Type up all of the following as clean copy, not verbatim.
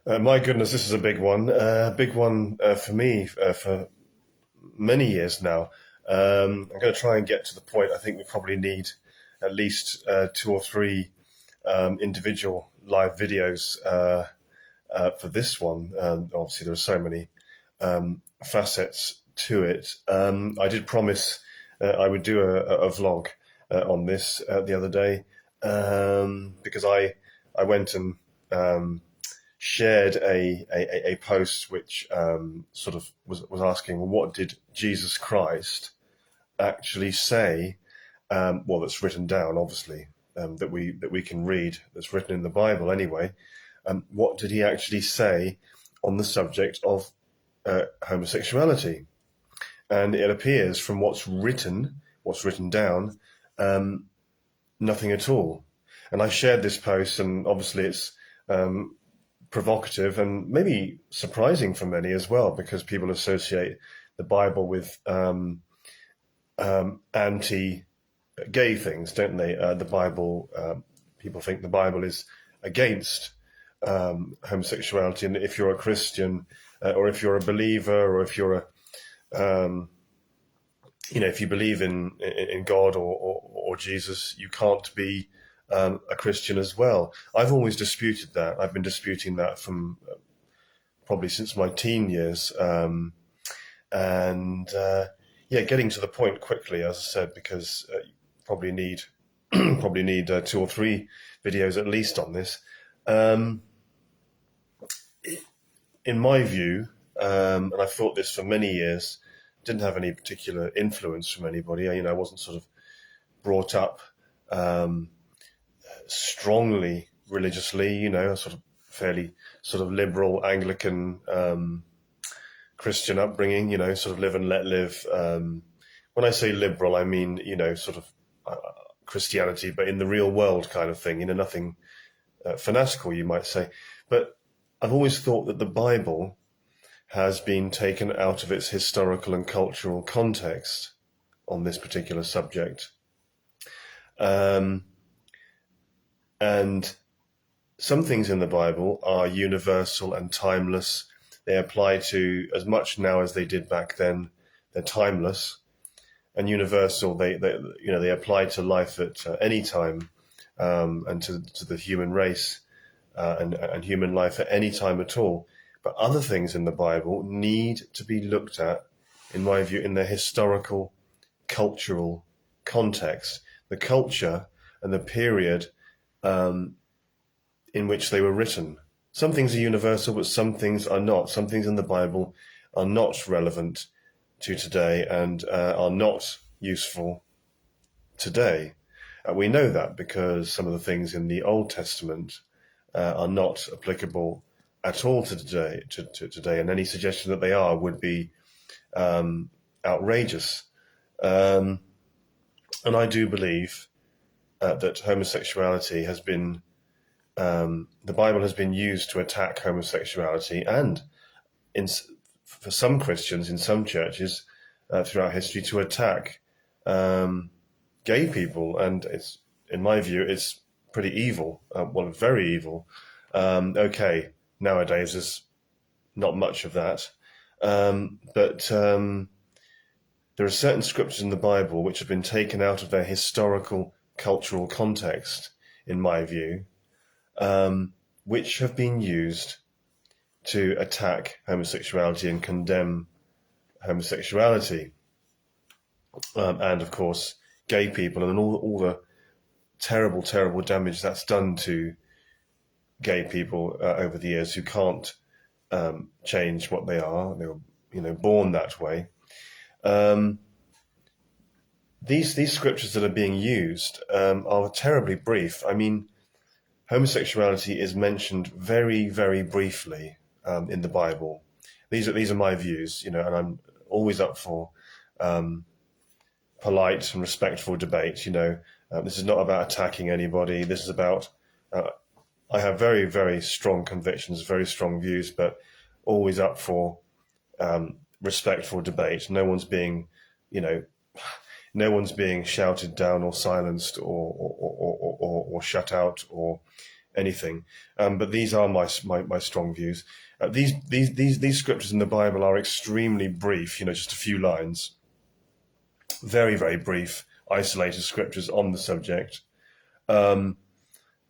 My goodness, this is a big one. Big one for me for many years now. I'm going to try and get to the point. I think we probably need at least two or three individual live videos for this one. Obviously, there are so many facets to it. I did promise I would do a vlog on this the other day because I went and shared a post which sort of was asking, well, what did Jesus Christ actually say? Well, that's written down, obviously, that we can read. That's written in the Bible anyway. What did he actually say on the subject of homosexuality? And it appears from what's written down, nothing at all. And I shared this post, and obviously it's provocative and maybe surprising for many as well, because people associate the Bible with anti-gay things, don't they? The Bible, people think the Bible is against homosexuality, and if you're a Christian or if you're a believer or if you're if you believe in God or Jesus, you can't be a Christian as well. I've always disputed that. I've been disputing that from probably since my teen years, getting to the point quickly, as I said, because you probably need two or three videos at least on this. In my view, and I've thought this for many years, didn't have any particular influence from anybody. I wasn't sort of brought up strongly religiously, a sort of fairly sort of liberal Anglican Christian upbringing, sort of live and let live. When I say liberal, I mean, sort of Christianity, but in the real world kind of thing, nothing fanatical, you might say. But I've always thought that the Bible has been taken out of its historical and cultural context on this particular subject. And some things in the Bible are universal and timeless. They apply to as much now as they did back then. They're timeless and universal. They apply to life at any time, and to the human race and human life at any time at all. But other things in the Bible need to be looked at, in my view, in their historical, cultural context, the culture and the period in which they were written. Some things are universal, but some things are not. Some things in the Bible are not relevant to today and are not useful today. We know that because some of the things in the Old Testament are not applicable at all to today, and any suggestion that they are would be outrageous. And I do believe that homosexuality has been, the Bible has been used to attack homosexuality, and for some Christians in some churches throughout history to attack gay people, and it's, in my view, it's pretty evil. Very evil. Okay, nowadays there's not much of that, but there are certain scriptures in the Bible which have been taken out of their historical, cultural context, in my view, which have been used to attack homosexuality and condemn homosexuality, and of course gay people, and all the terrible, terrible damage that's done to gay people over the years who can't change what they are. They were, born that way. These scriptures that are being used are terribly brief. I mean, homosexuality is mentioned very, very briefly in the Bible. These are my views, and I'm always up for polite and respectful debate. This is not about attacking anybody. This is about I have very, very strong convictions, very strong views, but always up for respectful debate. No one's being shouted down or silenced or shut out or anything. But these are my strong views. These scriptures in the Bible are extremely brief, just a few lines, very, very brief, isolated scriptures on the subject. And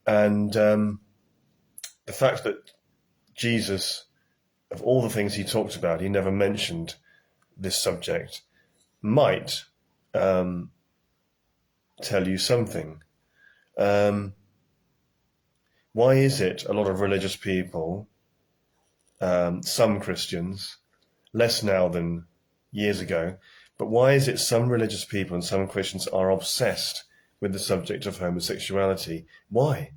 the fact that Jesus, of all the things he talked about, he never mentioned this subject might tell you something. Why is it a lot of religious people, some Christians, less now than years ago, but why is it some religious people and some Christians are obsessed with the subject of homosexuality? Why?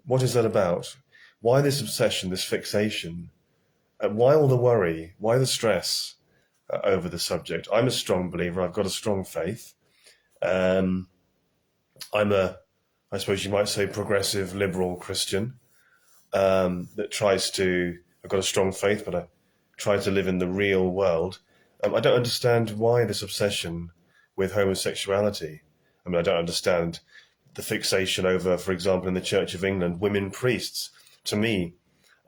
What is that about? Why this obsession, this fixation? Why all the worry? Why the stress over the subject? I'm a strong believer. I've got a strong faith. I'm I suppose you might say, progressive, liberal Christian that tries to, I've got a strong faith, but I try to live in the real world. I don't understand why this obsession with homosexuality. I don't understand the fixation over, for example, in the Church of England, women priests. To me,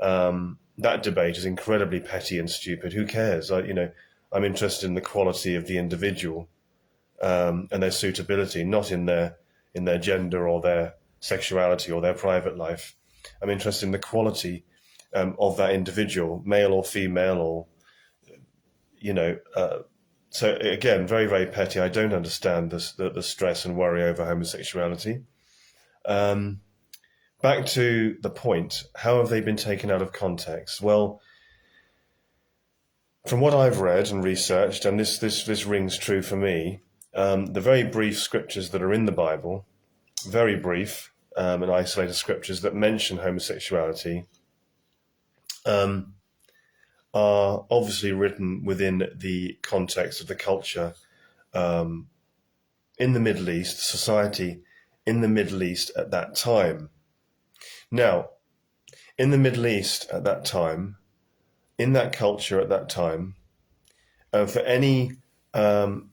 that debate is incredibly petty and stupid. Who cares? I'm interested in the quality of the individual and their suitability, not in their gender or their sexuality or their private life. I'm interested in the quality of that individual, male or female, or so again, very, very petty. I don't understand the stress and worry over homosexuality. Back to the point, how have they been taken out of context? Well, from what I've read and researched, and this rings true for me, the very brief scriptures that are in the Bible, very brief and isolated scriptures that mention homosexuality, are obviously written within the context of the culture in the Middle East, society in the Middle East at that time. Now, in the Middle East at that time, in that culture at that time, for any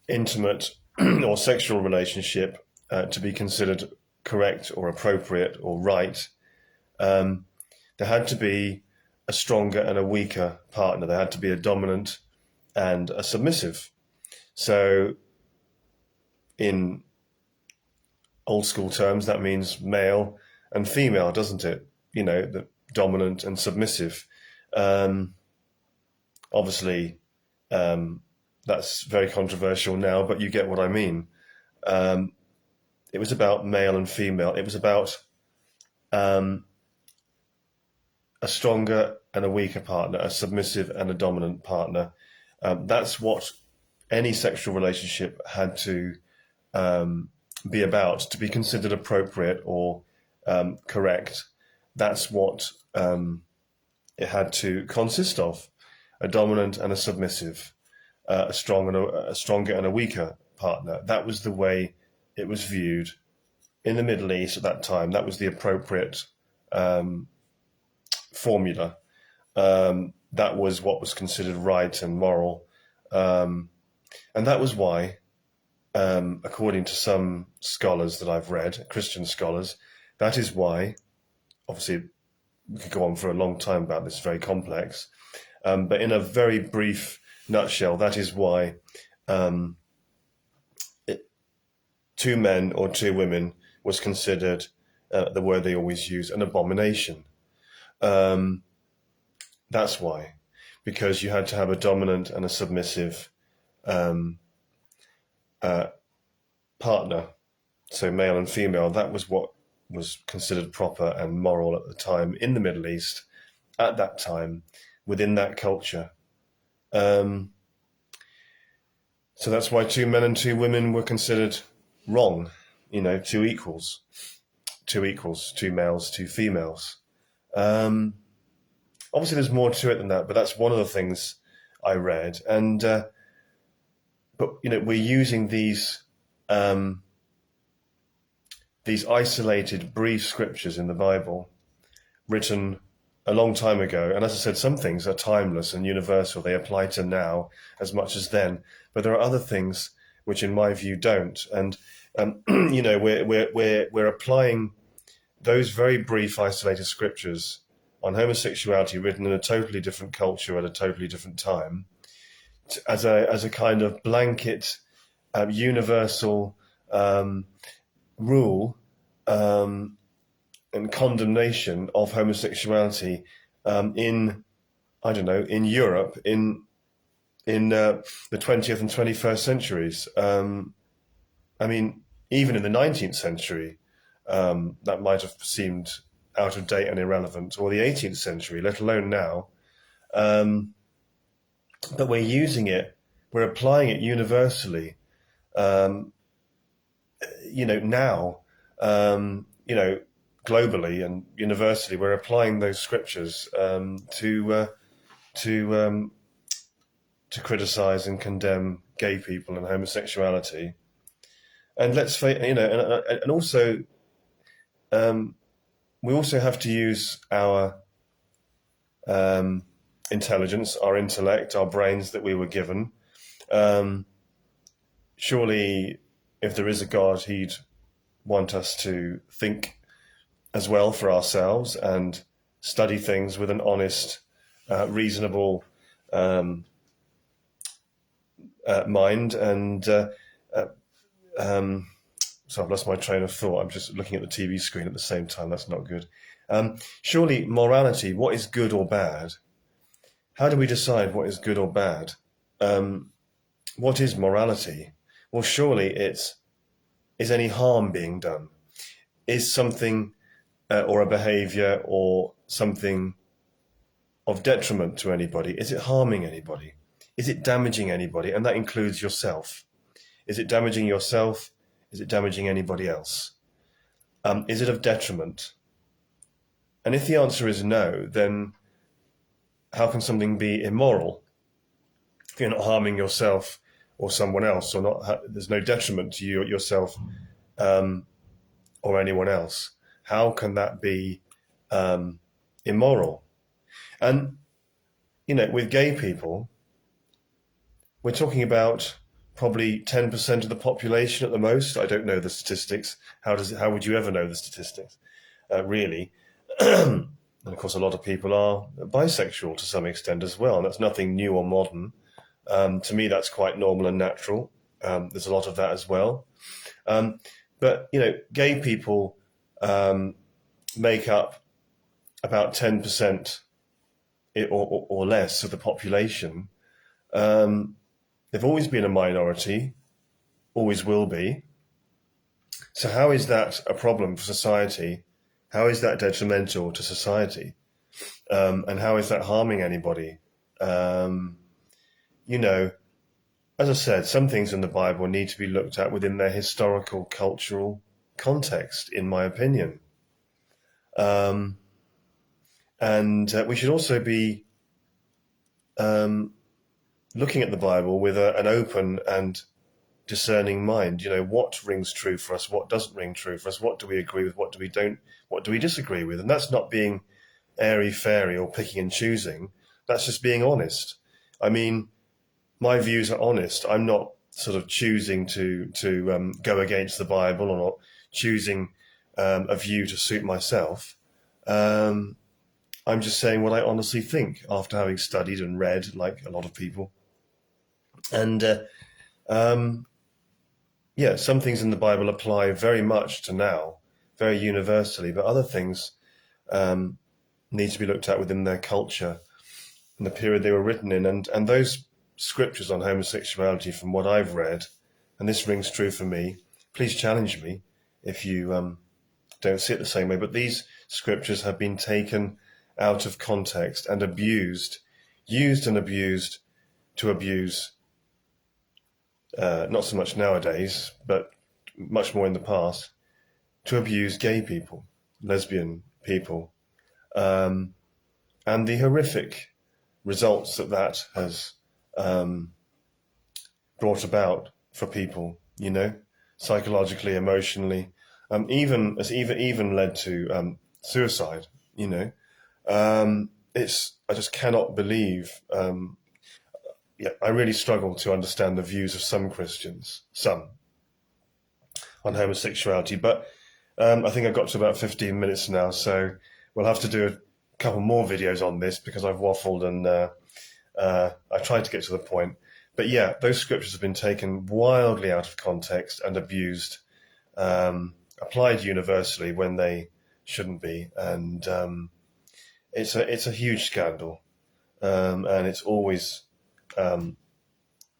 intimate or sexual relationship to be considered correct or appropriate or right, there had to be a stronger and a weaker partner. There had to be a dominant and a submissive. So in old school terms, that means male and female, doesn't it? The dominant and submissive. Obviously, that's very controversial now, but you get what I mean. It was about male and female. It was about a stronger and a weaker partner, a submissive and a dominant partner. That's what any sexual relationship had to be about, to be considered appropriate or correct. That's what it had to consist of: a dominant and a submissive, a stronger and a weaker partner. That was the way it was viewed in the Middle East at that time. That was the appropriate formula. That was what was considered right and moral. And that was why, according to some scholars that I've read, Christian scholars, that is why, obviously we could go on for a long time about this, very complex, but in a very brief nutshell, that is why two men or two women was considered, the word they always use, an abomination. That's why, because you had to have a dominant and a submissive partner, so male and female. That was what was considered proper and moral at the time in the Middle East, at that time, within that culture. So that's why two men and two women were considered wrong, two equals, two males, two females. Obviously there's more to it than that, but that's one of the things I read. And but we're using these isolated, brief scriptures in the Bible, written a long time ago. And as I said, some things are timeless and universal. They apply to now as much as then. But there are other things which, in my view, don't. And we're applying those very brief, isolated scriptures on homosexuality, written in a totally different culture at a totally different time, as a kind of blanket, universal rule and condemnation of homosexuality in, I don't know, in Europe in the 20th and 21st centuries. I mean, even in the 19th century, that might have seemed out of date and irrelevant, or the 18th century, let alone now. But we're using it, we're applying it universally, now, globally and universally, we're applying those scriptures to criticize and condemn gay people and homosexuality. And and also, we also have to use our intelligence, our intellect, our brains that we were given. Surely, if there is a God, he'd want us to think as well for ourselves and study things with an honest, reasonable mind. And so I've lost my train of thought. I'm just looking at the TV screen at the same time. That's not good. Surely morality, what is good or bad? How do we decide what is good or bad? What is morality? Well, surely is any harm being done? Is something or a behavior or something of detriment to anybody? Is it harming anybody? Is it damaging anybody? And that includes yourself. Is it damaging yourself? Is it damaging anybody else? Is it of detriment? And if the answer is no, then how can something be immoral? If you're not harming yourself or someone else, or not, there's no detriment to you, yourself, or anyone else. How can that be immoral? And with gay people, we're talking about probably 10% of the population at the most. I don't know the statistics. How would you ever know the statistics, really? And of course, a lot of people are bisexual to some extent as well, and that's nothing new or modern. To me, that's quite normal and natural. There's a lot of that as well. But gay people make up about 10% or less of the population. They've always been a minority, always will be. So how is that a problem for society? How is that detrimental to society? And how is that harming anybody? As I said, some things in the Bible need to be looked at within their historical, cultural context, in my opinion. And we should also be looking at the Bible with an open and discerning mind. What rings true for us, what doesn't ring true for us, what do we agree with, what do we disagree with? And that's not being airy-fairy or picking and choosing. That's just being honest. I mean, my views are honest. I'm not sort of choosing to go against the Bible, or not choosing a view to suit myself. I'm just saying what I honestly think after having studied and read, like a lot of people. And some things in the Bible apply very much to now, very universally, but other things need to be looked at within their culture and the period they were written in. And those scriptures on homosexuality, from what I've read, and this rings true for me, please challenge me if you don't see it the same way, but these scriptures have been taken out of context and used and abused to abuse, not so much nowadays, but much more in the past, to abuse gay people, lesbian people, and the horrific results that has brought about for people, psychologically, emotionally, even led to suicide. I just cannot believe. I really struggle to understand the views of some Christians, on homosexuality. But I think I've got to about 15 minutes now, so we'll have to do a couple more videos on this because I've waffled and I tried to get to the point. But yeah, those scriptures have been taken wildly out of context and abused, applied universally when they shouldn't be, and it's a huge scandal, and it's always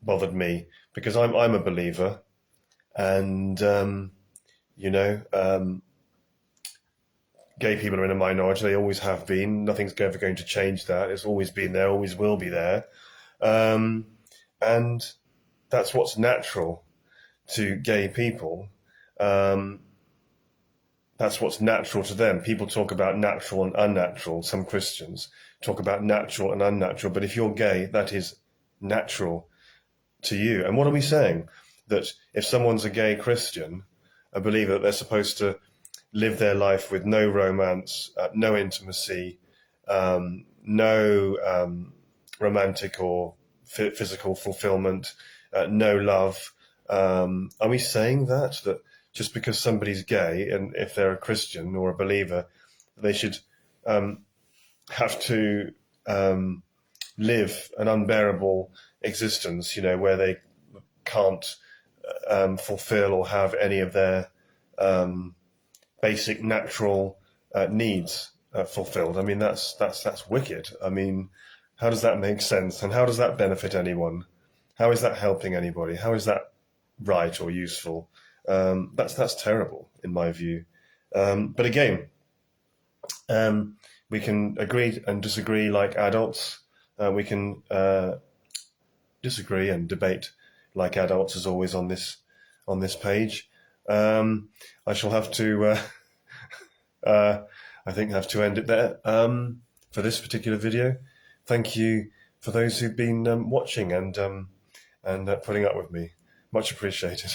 bothered me because I'm a believer, and gay people are in a minority. They always have been. Nothing's ever going to change that. It's always been there, always will be there. And that's what's natural to gay people. That's what's natural to them. People talk about natural and unnatural. Some Christians talk about natural and unnatural. But if you're gay, that is natural to you. And what are we saying? That if someone's a gay Christian, a believer, that they're supposed to live their life with no romance, no intimacy, no romantic or physical fulfillment, no love. Are we saying that just because somebody's gay, and if they're a Christian or a believer, they should have to live an unbearable existence, where they can't fulfill or have any of their basic natural needs fulfilled? I mean, that's wicked. I mean, how does that make sense? And how does that benefit anyone? How is that helping anybody? How is that right or useful? That's terrible in my view. But again, we can agree and disagree like adults. We can disagree and debate like adults, as always on this page. I shall have to, I think, have to end it there for this particular video. Thank you for those who've been watching and putting up with me. Much appreciated.